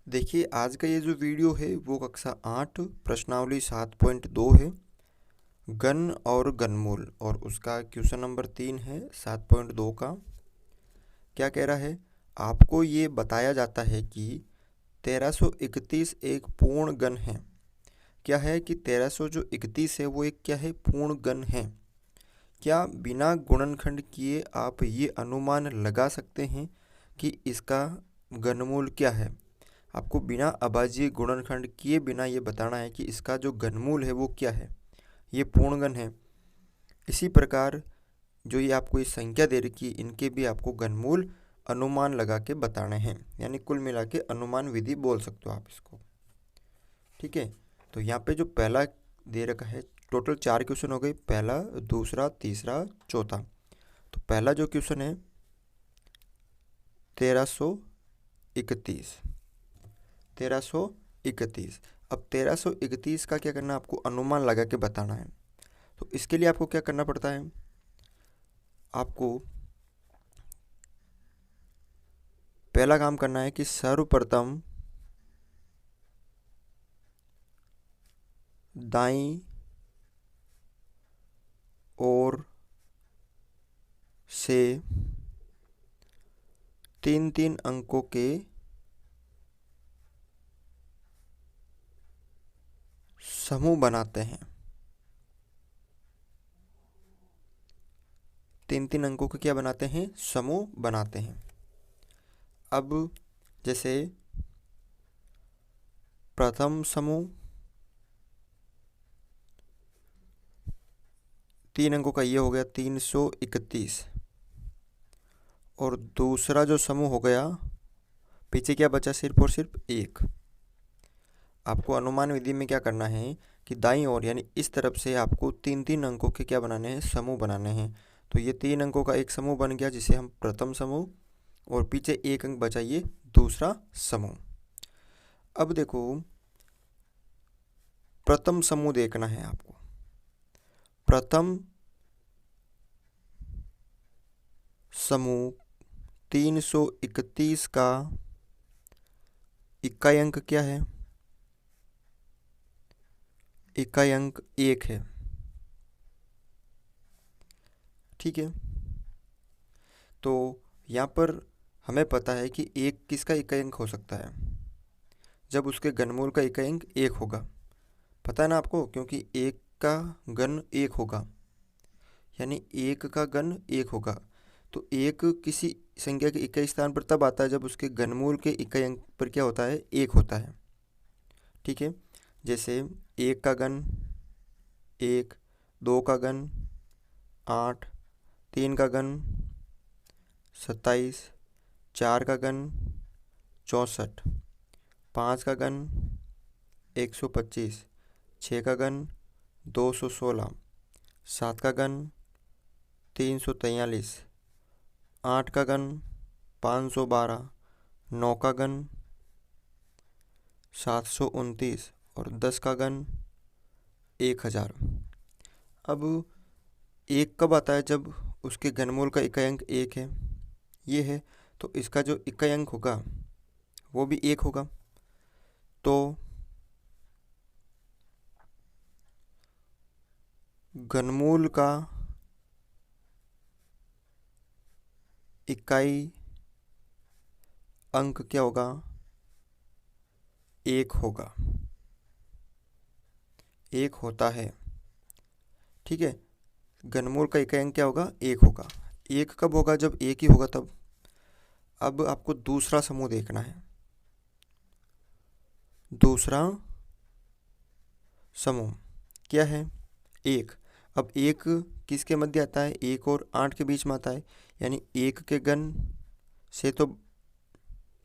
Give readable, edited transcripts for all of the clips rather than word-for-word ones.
देखिए, आज का ये जो वीडियो है वो कक्षा 8 प्रश्नावली 7.2 है। घन और घनमूल और उसका क्वेश्चन नंबर 3 है 7.2 का। क्या कह रहा है? आपको ये बताया जाता है कि 1331 एक पूर्ण घन है। क्या है कि 1331 है वो एक क्या है? पूर्ण घन है। क्या बिना गुणनखंड किए आप ये अनुमान लगा सकते हैं कि इसका घनमूल क्या है? आपको बिना अभाज्य गुणनखंड किए बिना ये बताना है कि इसका जो घनमूल है वो क्या है। ये पूर्णघन है। इसी प्रकार जो ये आपको ये संख्या दे रखी है इनके भी आपको घनमूल अनुमान लगा के बताने हैं, यानी कुल मिला के अनुमान विधि बोल सकते हो आप इसको। ठीक है, तो यहाँ पे जो पहला दे रखा है, टोटल 4 क्वेश्चन हो गए, पहला, दूसरा, तीसरा, चौथा। तो पहला जो क्वेश्चन है 1331 1331। अब 1331 का क्या करना है? आपको अनुमान लगा के बताना है। तो इसके लिए आपको क्या करना पड़ता है? आपको पहला काम करना है कि सर्वप्रथम दाईं ओर से 3-3 अंकों के समूह बनाते हैं। 3-3 अंकों के क्या बनाते हैं? समूह बनाते हैं। अब जैसे प्रथम समूह 3 अंकों का ये हो गया 331, और दूसरा जो समूह हो गया, पीछे क्या बचा? सिर्फ और सिर्फ 1। आपको अनुमान विधि में क्या करना है कि दाईं ओर यानी इस तरफ से आपको 3-3 अंकों के क्या बनाने हैं? समूह बनाने हैं। तो ये 3 अंकों का एक समूह बन गया जिसे हम प्रथम समूह, और पीछे 1 अंक बचा ये दूसरा समूह। अब देखो, प्रथम समूह देखना है आपको। प्रथम समूह 331 का इकाई अंक क्या है? इकाई अंक 1 है। ठीक है, तो यहाँ पर हमें पता है कि 1 किसका इकाई अंक हो सकता है? जब उसके घनमूल का इकाई अंक 1 होगा। पता है ना आपको, क्योंकि 1 का घन 1 होगा, यानी 1 का घन 1 होगा। तो 1 किसी संख्या के इकाई स्थान पर तब आता है जब उसके घनमूल के इकाई अंक पर क्या होता है? 1 होता है। ठीक है, जैसे 1 का घन 1, 2 का घन 8, 3 का घन 27, 4 का घन 64, 5 का घन 125, 6 का घन 216, 7 का घन 343, 8 का घन 512, 9 का घन 729 और 10 का घन 1000। अब 1 कब आता है? जब उसके घनमूल का इकाई अंक 1 है, ये है, तो इसका जो इकाई अंक होगा वो भी 1 होगा। तो घनमूल का इकाई अंक क्या होगा? 1 होगा, 1 होता है। ठीक है, घनमूल का इकाई अंक क्या होगा? 1 होगा। 1 कब होगा? जब 1 ही होगा तब। अब आपको दूसरा समूह देखना है। दूसरा समूह क्या है? 1। अब 1 किसके मध्य आता है? 1 और 8 के बीच में आता है, यानी 1 के घन से तो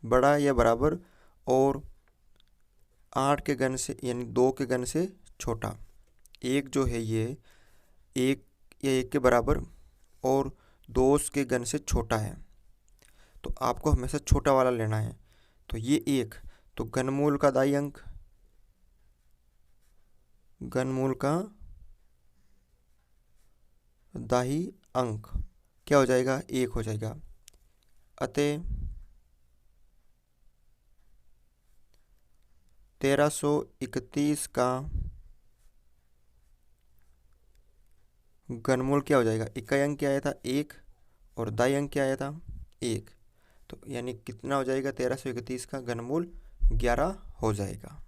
बड़ा या बराबर, और 8 के घन से यानी 2 के घन से छोटा। 1 जो है ये 1 या 1 के बराबर और 2 के घन से छोटा है, तो आपको हमेशा छोटा वाला लेना है। तो ये 1, तो घनमूल का दाई अंक, घनमूल का दाही अंक क्या हो जाएगा? 1 हो जाएगा। अतः 1331 का घनमूल क्या हो जाएगा? इकाई अंक क्या आया था? 1 और दाई अंक क्या आया था? 1। तो यानी कितना हो जाएगा? 1331 का घनमूल 11 हो जाएगा।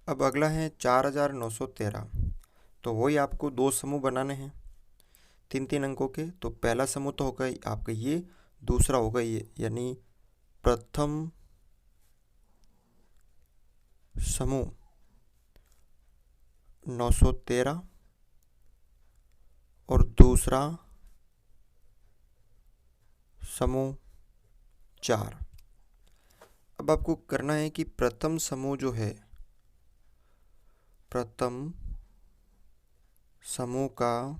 अब अगला है 4913। तो वही आपको दो समूह बनाने हैं 3-3 अंकों के। तो पहला समूह तो होगा आपका ये, दूसरा होगा ये, यानी प्रथम समूह 913 और दूसरा समूह 4। अब आपको करना है कि प्रथम समूह जो है, प्रथम समूह का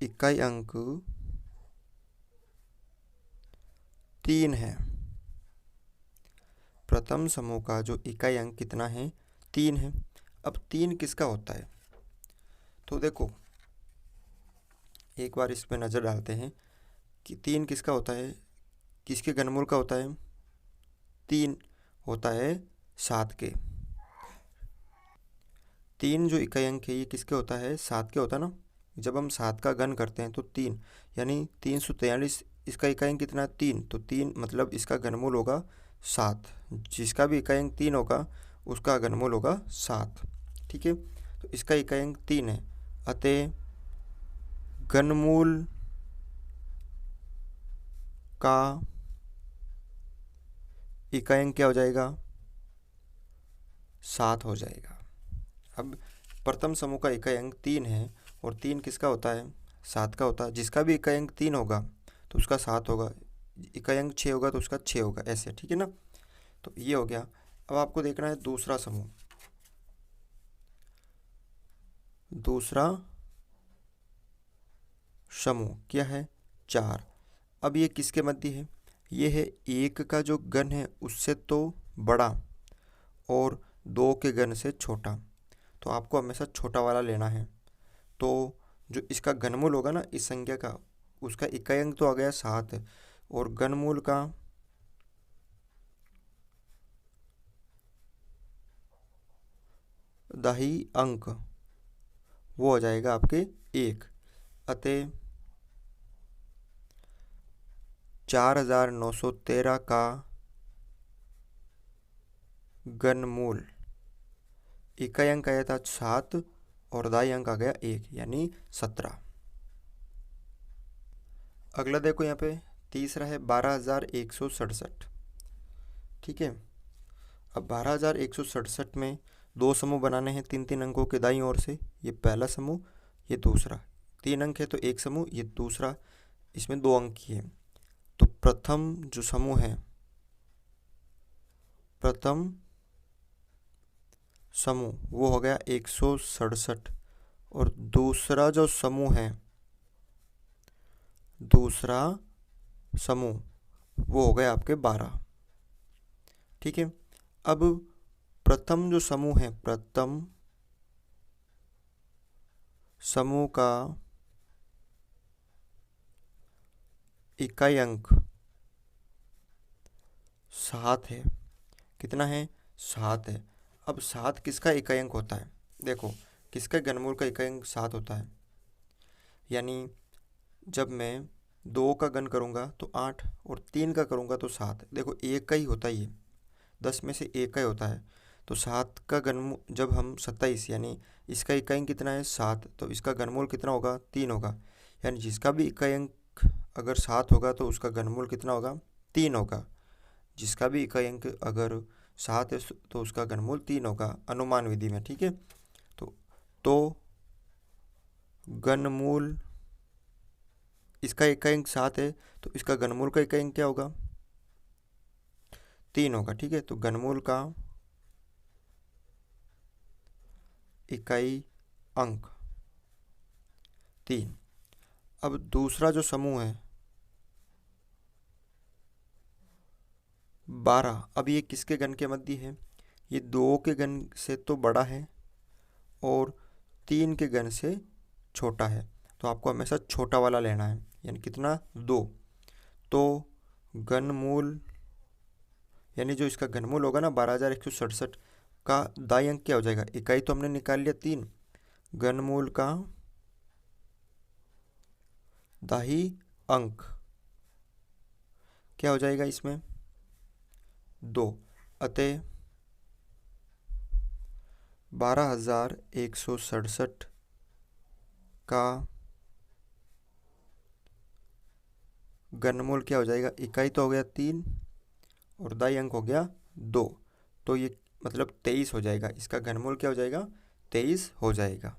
इकाई अंक 3 है। प्रथम समूह का जो इकाई अंक कितना है? 3 है। अब 3 किसका होता है? तो देखो एक बार इस पे नज़र डालते हैं कि 3 किसका होता है, किसके घनमूल का होता है? 3 होता है 7 के। 3 जो इकाई अंक है ये किसके होता है? 7 के होता है ना। जब हम 7 का घन करते हैं तो 3 यानी 343, इसका इकाई अंक कितना है? 3। तो 3 मतलब इसका घनमूल होगा 7। जिसका भी इकाई अंक 3 होगा उसका घनमूल होगा 7। ठीक है, तो इसका इकाई अंक 3 है, अतः घनमूल का इकाई अंक क्या हो जाएगा? 7 हो जाएगा। अब प्रथम समूह का इकाई अंक 3 है और 3 किसका होता है? 7 का होता है। जिसका भी इकाई अंक 3 होगा तो उसका 7 होगा, इकाई अंक 6 होगा तो उसका 6 होगा, ऐसे। ठीक है ना, तो ये हो गया। अब आपको देखना है दूसरा समूह। दूसरा समूह क्या है? 4। अब ये किसके मध्य है? ये है 1 का जो घन है उससे तो बड़ा और 2 के घन से छोटा। तो आपको हमेशा छोटा वाला लेना है। तो जो इसका घनमूल होगा ना इस संख्या का, उसका इकाई अंक तो आ गया 7 और घनमूल का दाही अंक वो हो जाएगा आपके 1। अतः 4913 का घनमूल इकाई अंक आया था 7 और दाई अंक आ गया 1 यानी 17। अगला देखो यहाँ पे तीसरा है 12167। ठीक है, अब 12167 में दो समूह बनाने हैं 3-3 अंकों के दाईं ओर से। ये पहला समूह, ये दूसरा। 3 अंक है तो एक समूह, ये दूसरा, इसमें 2 अंक की है। तो प्रथम जो समूह है, प्रथम समूह वो हो गया 167 और दूसरा जो समूह है, दूसरा समूह वो हो गया आपके 12। ठीक है, अब प्रथम जो समूह है, प्रथम समूह का इकाई अंक 7 है। कितना है? 7 है। अब 7 किसका इकाई अंक होता है? देखो किसका घनमूल का इकाई अंक 7 होता है, यानी जब मैं 2 का घन करूँगा तो 8 और 3 का करूँगा तो 7। देखो एक का ही होता है, ये 10 में से एक का ही होता है। तो 7 का घनमूल जब हम 27 यानी इसका इकाई अंक कितना है? 7, तो इसका घनमूल कितना होगा? 3 होगा। यानी जिसका भी इकाई अंक अगर 7 होगा तो उसका घनमूल कितना होगा? 3 होगा। जिसका भी इकाई अंक अगर 7 है तो उसका घनमूल 3 होगा अनुमान विधि में। ठीक है, तो घनमूल इसका इकाई अंक 7 है तो इसका घनमूल का इकाई अंक क्या होगा? 3 होगा। ठीक है, तो घनमूल का इकाई अंक 3। अब दूसरा जो समूह है 12, अब ये किसके घन के मध्य है? ये 2 के घन से तो बड़ा है और 3 के घन से छोटा है। तो आपको हमेशा छोटा वाला लेना है, यानी कितना? 2। तो घनमूल यानी जो इसका घनमूल होगा ना 12,167 का दाई अंक क्या हो जाएगा, इकाई तो हमने निकाल लिया 3, घनमूल का दाही अंक क्या हो जाएगा इसमें 2, अतः 12,167 का घनमूल क्या हो जाएगा, इकाई तो हो गया 3 और दाई अंक हो गया 2, तो ये मतलब 23 हो जाएगा। इसका घनमूल क्या हो जाएगा, 23 हो जाएगा।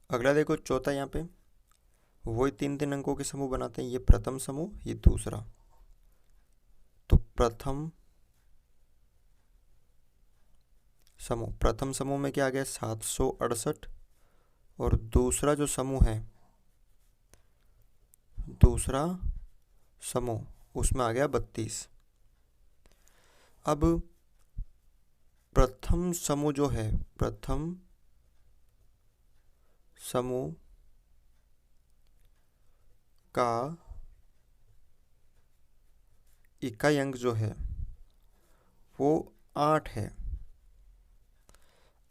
अगला देखो चौथा, यहाँ पे वही 3 अंकों के समूह बनाते हैं। ये प्रथम समूह, ये दूसरा। तो प्रथम समूह में क्या आ गया 768 और दूसरा जो समूह है, दूसरा समूह उसमें आ गया 32। अब प्रथम समूह जो है, प्रथम समूह का इकाई अंक जो है वो 8 है।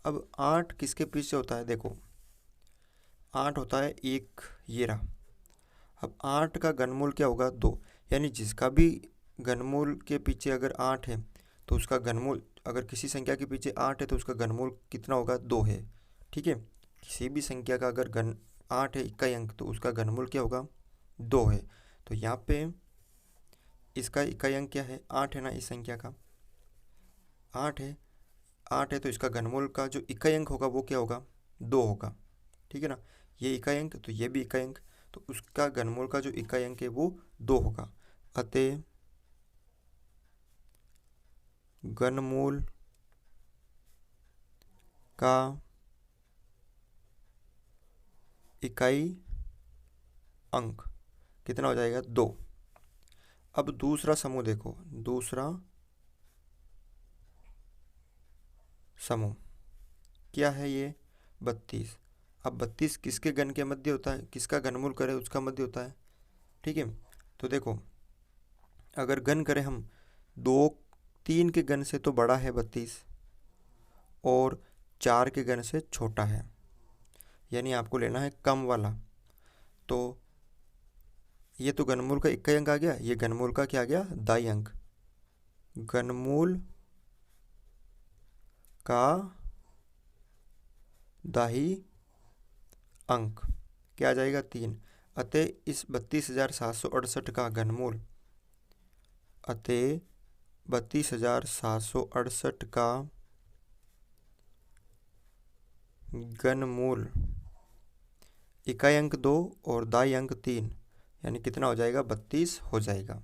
अब 8 किसके पीछे होता है, देखो 8 होता है एक, ये रहा। अब 8 का घनमूल क्या होगा 2, यानी जिसका भी घनमूल के पीछे अगर 8 है तो उसका घनमूल, अगर किसी संख्या के पीछे 8 है तो उसका घनमूल कितना होगा 2 है। ठीक है, किसी भी संख्या का अगर 8 है इकाई अंक तो उसका घनमूल क्या होगा 2 है। तो यहाँ पे इसका इकाई अंक क्या है 8 है ना, इस संख्या का 8 है तो इसका घनमूल का जो इकाई अंक होगा वो क्या होगा 2 होगा। ठीक है ना, ये इकाई अंक तो ये भी इकाई अंक, तो उसका घनमूल का जो इकाई अंक है वो 2 होगा। अतः घनमूल का इकाई अंक कितना हो जाएगा 2। अब दूसरा समूह देखो, दूसरा समूह क्या है ये 32। अब 32 किसके घन के मध्य होता है, किसका घनमूल करें उसका मध्य होता है। ठीक है, तो देखो अगर घन करें हम 3 के घन से तो बड़ा है 32 और 4 के घन से छोटा है, यानी आपको लेना है कम वाला। तो ये तो घनमूल का इकाई अंक आ गया, ये घनमूल का क्या आ गया दाई अंक। घनमूल का दाही अंक क्या आ जाएगा 3। अतः इस 32,768 का घनमूल, अतः 32,768 का घनमूल इकाई अंक 2 और दाई अंक 3, यानी कितना हो जाएगा 32 हो जाएगा।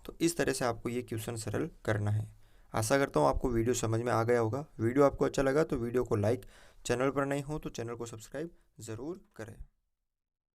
तो इस तरह से आपको ये क्वेश्चन सरल करना है। आशा करता हूँ आपको वीडियो समझ में आ गया होगा। वीडियो आपको अच्छा लगा तो वीडियो को लाइक, चैनल पर नहीं हो तो चैनल को सब्सक्राइब ज़रूर करें।